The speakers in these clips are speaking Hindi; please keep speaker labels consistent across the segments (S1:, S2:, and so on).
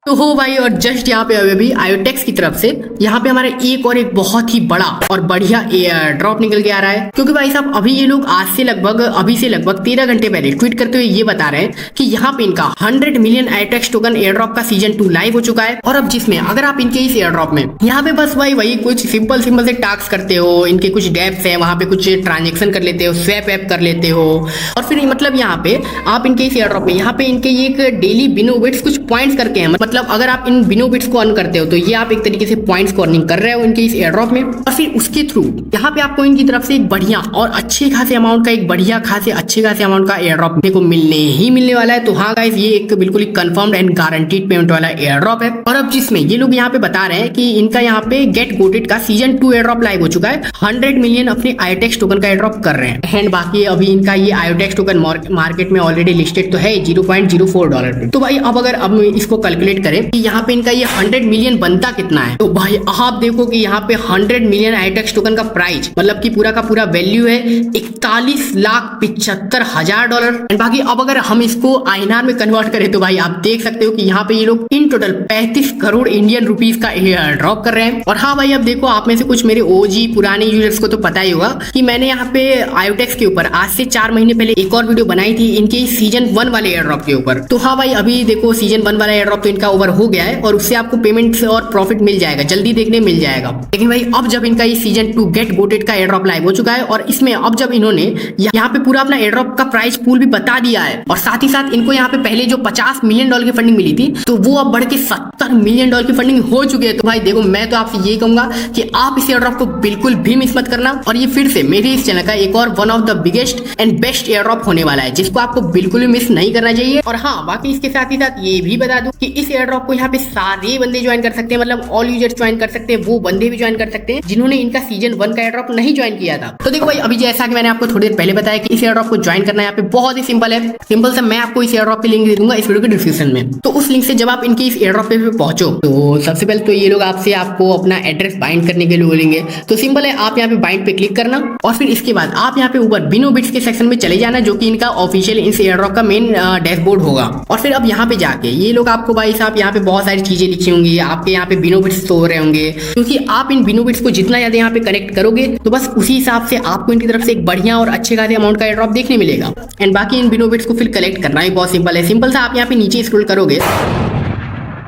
S1: तो हो भाई, और जस्ट यहाँ पे अभी आयोटेक्स की तरफ से यहाँ पे हमारे एक बहुत ही बड़ा और बढ़िया एयर ड्रॉप निकल के आ रहा है। क्योंकि भाई साहब अभी ये लोग अभी से लगभग 13 घंटे पहले ट्वीट करते हुए ये बता रहे हैं कि यहाँ पे इनका 100 मिलियन आयोटेक्स टोकन एयर ड्रॉप का सीजन 2 लाइव हो चुका है। और अब जिसमें अगर आप इनके इस एयर ड्रॉप में यहाँ पे बस भाई वही कुछ सिंपल से टास्क करते हो, इनके कुछ डेप्स है वहां पे कुछ ट्रांजेक्शन कर लेते हो, स्वैप ऐप कर लेते हो, और फिर मतलब यहाँ पे आप इनके इस एयर ड्रॉप में यहाँ पे इनके ये एक डेली बिनो बिट्स कुछ पॉइंट्स करके हैं। मतलब अगर आप इन बिनो बिट्स को अर्न करते हो तो ये आप एक तरीके से पॉइंट्स को अर्निंग कर रहे हो इनके इस एयर ड्रॉप में। और फिर उसके थ्रू यहाँ पे आपको इनकी तरफ से एक बढ़िया और अच्छे खासे अमाउंट का अच्छे खासे अमाउंट का एयर ड्रॉप को मिलने वाला है। तो हाँ गाइस, ये एक बिल्कुल ही कंफर्म्ड एंड गारंटीड पेमेंट वाला एयर ड्रॉप है। और अब जिसमें ये लोग यहाँ पे बता रहे हैं कि इनका यहाँ पे गेट गोटेड का सीजन 2 एयर ड्रॉप लाइव हो चुका है। 100 मिलियन अपने आयोटेक्स टोकन का एयर ड्रॉप कर रहे हैं। एंड बाकी अभी इनका ये आयोटेक्स टोकन मार्केट में ऑलरेडी लिस्टेड तो है $0.04 पे। तो भाई अब अगर इसको कैलकुलेट करें कि यहाँ पे इनका ये 100 मिलियन बनता कितना है, तो भाई आप देखो कि यहाँ पे 100 मिलियन आयोटेक्स टोकन का प्राइस मतलब कि पूरा का पूरा वैल्यू है $41,75,000। एंड बाकी अब अगर हम इसको INR में कन्वर्ट करें तो भाई आप देख सकते हो कि यहाँ पे ये लोग in total 35 crore Indian rupees का एयर ड्रॉप कर रहे हैं। और हाँ भाई, अब देखो आप में से कुछ मेरे ओजी पुराने यूजर्स को तो पता ही होगा कि मैंने यहाँ पे आयोटेक्स के ऊपर आज से 4 महीने पहले एक और वीडियो बनाई थी इनके सीजन 1 वाले एयर ड्रॉप के ऊपर। तो हाँ भाई, अभी देखो सीजन 1 वाला एयर ड्रॉप तो इनका ओवर हो गया है और उससे आपको पेमेंट और प्रॉफिट मिल जाएगा, जल्दी देखने मिल जाएगा। लेकिन भाई अब जब इनका ये सीजन 2 गेट गोटेड का एयर ड्रॉप लाइव हो चुका है और इसमें अब जब इन्होंने यहाँ पे पूरा अपना एयर ड्रॉप का प्राइस पूल भी बता दिया है और साथ ही साथ इनको यहाँ पे पहले जो $50 मिलियन की फंडिंग मिली थी तो वो अब बढ़ के $70 मिलियन की फंडिंग हो चुकी है। तो भाई देखो, मैं तो आपसे ये कहूंगा कि आप इस एयर ड्रॉप को बिल्कुल भी मिस मत करना। और ये फिर से मेरे इस चैनल का एक और one of the biggest and best air drop होने वाला है जिसको आपको बिल्कुल भी मिस नहीं करना चाहिए। और हाँ, बाकी इसके साथ ही साथ ये भी बता दूं कि इस एयर ड्रॉप को यहाँ पे सारे बंदे ज्वाइन कर सकते हैं, मतलब ऑल यूजर्स ज्वाइन कर सकते हैं, वो बंदे भी ज्वाइन कर सकते हैं जिन्होंने इनका सीजन 1 का एयर ड्रॉप नहीं ज्वाइन किया था। तो देखो भाई, अभी जैसा कि मैंने आपको थोड़ी देर पहले बताया कि इस एयर ड्रॉप को ज्वाइन करना यहाँ पे बहुत ही सिंपल है। सिंपल से मैं आपको इस एयर ड्रॉप की लिंक दे दूंगा इस वीडियो के डिस्क्रिप्शन में। तो उस लिंक से जब आप इनके इस एयर ड्रॉप पे पहुंचो तो सबसे पहले तो ये लोग आपको अपना एड्रेस बाइंड करने के लिए बोलेंगे। तो सिंपल है, आप यहाँ पे बाइंड पे क्लिक करना और फिर इसके बाद आप यहाँ पे ऊपर बिनो बिट्स के सेक्शन में चले जाना जो कि इनका ऑफिशियल इस एयर ड्रॉप का मेन डैशबोर्ड होगा। और फिर अब यहाँ पे जाके ये लोग आपको भाई साहब यहाँ पे बहुत सारी चीजें लिखी होंगी, आपके यहाँ पे बिनो बिट्स हो रहे होंगे, क्योंकि आप इन बिनो बिट्स को जितना ज्यादा यहाँ पे कनेक्ट करोगे तो बस उसी हिसाब से आपको इनकी तरफ से एक बढ़िया और अच्छे खासे अमाउंट का एयर ड्रॉप देखने मिलेगा। एंड बाकी इन बिनो बिट्स को फिर कलेक्ट करना ही बहुत सिंपल है। सिंपल सा आप यहाँ पे नीचे स्क्रॉल करोगे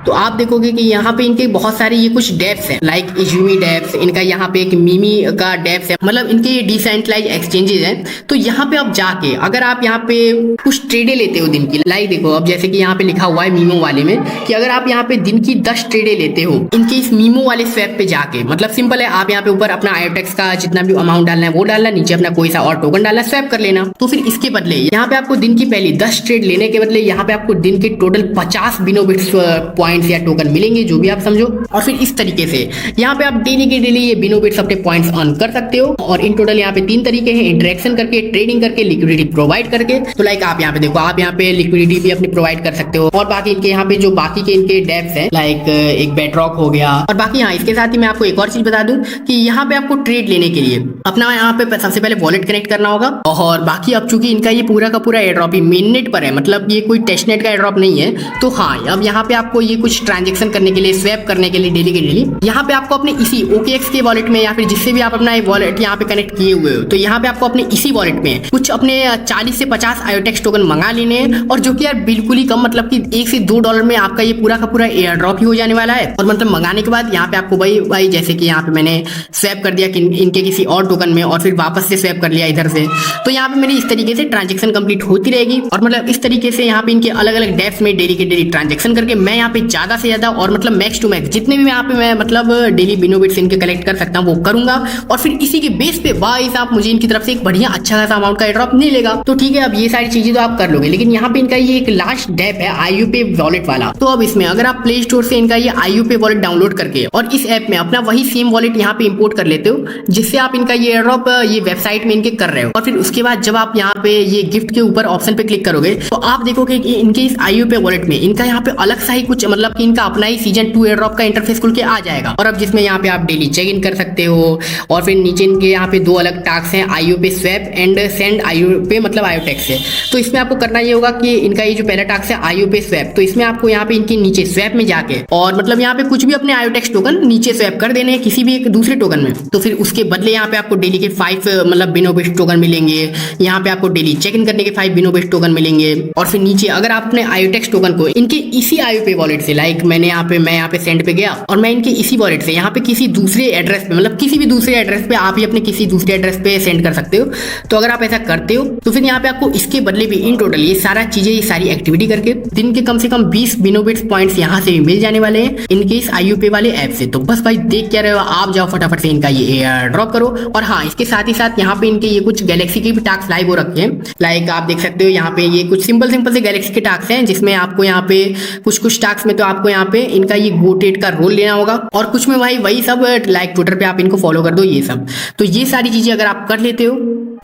S1: तो आप देखोगे कि यहाँ पे इनके बहुत सारे ये कुछ डेप्स हैं, लाइक इजूमी डेप्स, इनका यहाँ पे एक मीमी का डेप्स है, मतलब इनके ये डिसेंट्रलाइज एक्सचेंजेस हैं। तो यहाँ पे आप जाके अगर आप यहाँ पे कुछ ट्रेडे लेते हो दिन की, लाइक देखो अब जैसे कि यहाँ पे लिखा हुआ है मीमो वाले में कि अगर आप यहाँ पे दिन की 10 ट्रेडे लेते हो इनके इस मीमो वाले स्वैप पे जाके, मतलब सिंपल है, आप यहाँ पे ऊपर अपना आयोटेक्स का जितना भी अमाउंट डालना है वो डालना, नीचे अपना कोई सा और टोकन डालना, स्वैप कर लेना। तो फिर इसके बदले यहाँ पे आपको दिन की पहली 10 ट्रेड लेने के बदले यहाँ पे आपको दिन के टोटल 50 बिनो बिट्स पॉइंट्स या टोकन मिलेंगे, जो भी आप समझो। और फिर इस तरीके से यहाँ पे आप डेली के डेली ये बिनो बिट्स अपने पॉइंट्स अर्न कर सकते हो। और इन टोटल यहाँ पे 3 तरीके हैं, इंटरेक्शन करके, ट्रेडिंग करके, लिक्विडिटी प्रोवाइड करके। तो लाइक आप यहाँ पे देखो, आप यहाँ पे लिक्विडिटी भी अपनी प्रोवाइड कर सकते हो। और बाकी इनके यहाँ पे जो बाकी के इनके डेप्स हैं, लाइक एक बेडरॉक हो गया। और बाकी हाँ, इसके साथ ही मैं आपको एक और चीज बता दूं कि यहाँ पे आपको ट्रेड लेने के लिए अपना यहाँ पे सबसे पहले वॉलेट कनेक्ट करना होगा। और बाकी अब चूंकि इनका ये पूरा का पूरा एयर ड्रॉप ही मेन नेट पर है, मतलब ये कोई टेस्ट नेट का एयर ड्रॉप नहीं है, तो हाँ अब यहाँ पे आपको ये कुछ ट्रांजेक्शन करने के लिए, स्वैप करने के लिए डेली के डेली यहाँ पे आपको अपने इसी OKX के वॉलेट में या फिर जिससे भी आप अपना वॉलेट यहाँ पे कनेक्ट किए हुए हो, तो यहाँ पे आपको अपने इसी वॉलेट में कुछ अपने 40 से 50 आयोटेक्स टोकन मंगा लेने हैं। और जो कि यार बिल्कुल ही कम, मतलब कि $1 से $2 में आपका ये पूरा का पूरा एयर ड्रॉप ही हो जाने वाला है। और मतलब मंगाने के बाद यहाँ पे आपको भाई जैसे कि यहाँ पे मैंने स्वैप कर दिया इनके किसी और टोकन में और फिर वापस से स्वैप कर लिया इधर से, तो यहाँ पे मेरी इस तरीके से ट्रांजेक्शन कंप्लीट होती रहेगी। और मतलब इस तरीके से यहाँ पे इनके अलग अलग डेप्स में डेली के डेली ट्रांजेक्शन करके मैं यहाँ पे ज्यादा से ज्यादा और मतलब मैक्स टू मैक्स जितने भी यहाँ पे मैं मतलब डेली बिनो बिट्स इनके कलेक्ट कर सकता हूँ वो करूंगा। और फिर इसी के बेस पे भाई साहब मुझे इनकी तरफ से एक बढ़िया अच्छा खासा अमाउंट का एयर ड्रॉप नहीं लेगा। तो ठीक है, अब ये सारी चीजें तो आप कर लोगे, लेकिन यहाँ पे इनका ये एक लास्ट डेप है IUPay वॉलेट वाला। तो अब इसमें अगर आप प्ले स्टोर से इनका ये IUPay वॉलेट डाउनलोड करके और इस ऐप में अपना वही सेम वॉलेट यहाँ पे इंपोर्ट कर लेते हो जिससे आप इनका ये एयर ड्रॉप ये वेबसाइट में इनके कर रहे हो। और फिर उसके बाद जब आप यहाँ पे ये गिफ्ट के ऊपर ऑप्शन पे क्लिक करोगे तो आप देखोगे कि इनके इस IUPay वॉलेट में इनका यहाँ पे अलग सा ही कुछ मतलब कि इनका अपना ही सीजन 2 एयर ड्रॉप का इंटरफेस खुल के आ जाएगा। और अब जिसमें यहाँ पे आप डेली चेक इन कर सकते हो। और फिर नीचे इनके यहाँ पे 2 अलग टास्क हैं, आईओ पे स्वैप एंड सेंड आईओ पे मतलब आईओ टैक्स से। तो इसमें आपको करना ये होगा कि इनका ये जो पहला टास्क है आईओ पे स्वैप, तो इसमें आपको यहाँ पे इनके नीचे स्वैप में जाके और मतलब यहाँ पे कुछ भी अपने आईओ टैक्स टोकन नीचे स्वैप कर देने हैं किसी भी एक दूसरे टोकन में। तो फिर उसके बदले यहाँ पे आपको डेली के 5 मतलब बिनोबेस्ट टोकन मिलेंगे। यहाँ पे आपको डेली चेक इन करने के 5 बिनोबेस्ट टोकन मिलेंगे। और फिर नीचे अगर आप अपने आईओ टैक्स टोकन को इनके इसी आईओ पे वॉलेट से, लाइक मैं यहाँ पे सेंड पे गया और मैं इनके इसी वॉलेट से यहाँ पे किसी दूसरे एड्रेस पे मतलब किसी भी दूसरे एड्रेस पे आप ही अपने किसी दूसरे एड्रेस पे सेंड कर सकते हो। तो अगर आप ऐसा करते हो तो फिर यहाँ पे आपको इसके बदले भी इन टोटल ये सारा चीजें, ये सारी एक्टिविटी करके दिन के कम से कम 20 बिनोबिट्स पॉइंट्स यहाँ से भी मिल जाने वाले हैं इनके इस आईओ पे वाले ऐप से। तो बस भाई देख क्या रहे हो, आप जाओ फटाफट से इनका ये एयर ड्रॉप करो। और हाँ, इसके साथ ही साथ यहाँ पे इनके ये कुछ गैलेक्सी के भी टास्क लाइव हो रखे हैं। लाइक आप देख सकते हो यहाँ पे ये कुछ सिंपल से गैलेक्सी के टास्क हैं, जिसमें आपको यहाँ पे कुछ टास्क में तो आपको यहाँ पे इनका ये गोटेड का रोल लेना होगा और कुछ में भाई वही सब लाइक ट्विटर पे आप इनको फॉलो कर दो ये सब। तो ये सारी चीजें अगर आप कर लेते हो,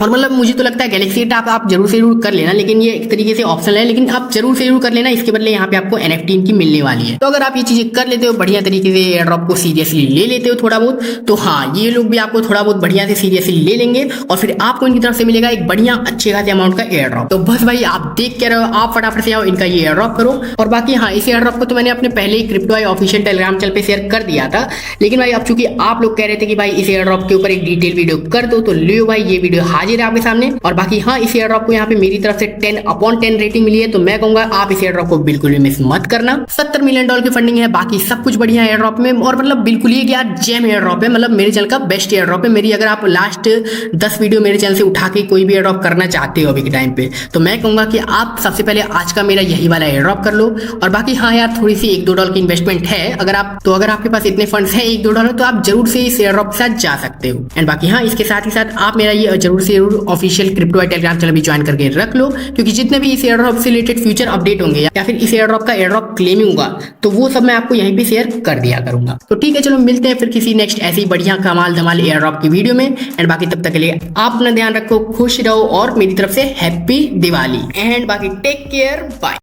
S1: और मतलब मुझे तो लगता है गैलेक्सी टास्क आप जरूर से जरूर कर लेना, लेकिन ये एक तरीके से ऑप्शनल है, लेकिन आप जरूर से जरूर कर लेना। इसके बदले यहाँ पे आपको NFT इनकी मिलने वाली है। तो अगर आप ये चीजें कर लेते हो, बढ़िया तरीके से एयर ड्रॉप को सीरियसली ले लेते हो थोड़ा बहुत, तो हाँ ये लोग भी आपको थोड़ा बहुत बढ़िया से सीरियसली ले लेंगे और फिर आपको इनकी तरफ से मिलेगा एक बढ़िया अच्छे खासे अमाउंट का एयर ड्रॉप। तो बस भाई आप देख के रहो, आप फटाफट से आओ इनका ये एयर ड्रॉप करो। और बाकी हाँ, इस एयर ड्रॉप को तो मैंने अपने पहले ही क्रिप्टो आई ऑफिशियल टेलीग्राम चैनल पे शेयर कर दिया था, लेकिन भाई अब चूंकि आप लोग कह रहे थे कि भाई इस एयर ड्रॉप के ऊपर एक डिटेल वीडियो कर दो, तो लियो भाई ये वीडियो हाजिर है आपके सामने। और बाकी हाँ, इस एयर ड्रॉप को यहाँ पे मेरी तरफ से 10/10 रेटिंग मिली है, तो मैं कहूंगा आप इस एयर ड्रॉप को बिल्कुल भी मिस मत करना। $70 मिलियन की फंडिंग है, बाकी सब कुछ बढ़िया एयर ड्रॉप में। और मतलब बिल्कुल ही क्या जेम एयर ड्रॉप है, मतलब मेरे चैनल का बेस्ट एयर ड्रॉप है। मेरी अगर आप लास्ट 10 वीडियो मेरे चैनल से उठा के कोई भी एयर ड्रॉप करना चाहते हो अभी के टाइम पे, तो मैं कहूंगा कि आप सबसे पहले आज का मेरा यही वाला एयर ड्रॉप कर लो। और बाकी हाँ यार, थोड़ी सी $1-2 की इन्वेस्टमेंट है, अगर आपके पास इतने फंड्स हैं $1-2, तो आप जरूर से इस एयर ड्रॉप के साथ जा सकते हो। एंड बाकी हाँ, इसके साथ ही साथ आप मेरा ये जरूर से जरूर ऑफिशियल क्रिप्टो आई टेलीग्राम चैनल भी ज्वाइन करके रख लो, क्योंकि जितने भी इस एयर ड्रॉप से रिलेटेड फ्यूचर अपडेट होंगे या फिर इस एयर ड्रॉप का एयर ड्रॉप क्लेमिंग होगा, तो वो सब मैं आपको यहीं पे शेयर कर दिया करूंगा। तो ठीक है, चलो मिलते हैं फिर किसी नेक्स्ट ऐसी बढ़िया कमाल धमाल एयर ड्रॉप की वीडियो में। एंड बाकी तब तक के लिए आप अपना ध्यान रखो, खुश रहो और मेरी तरफ से हैप्पी दिवाली। एंड बाकी टेक केयर, बाय।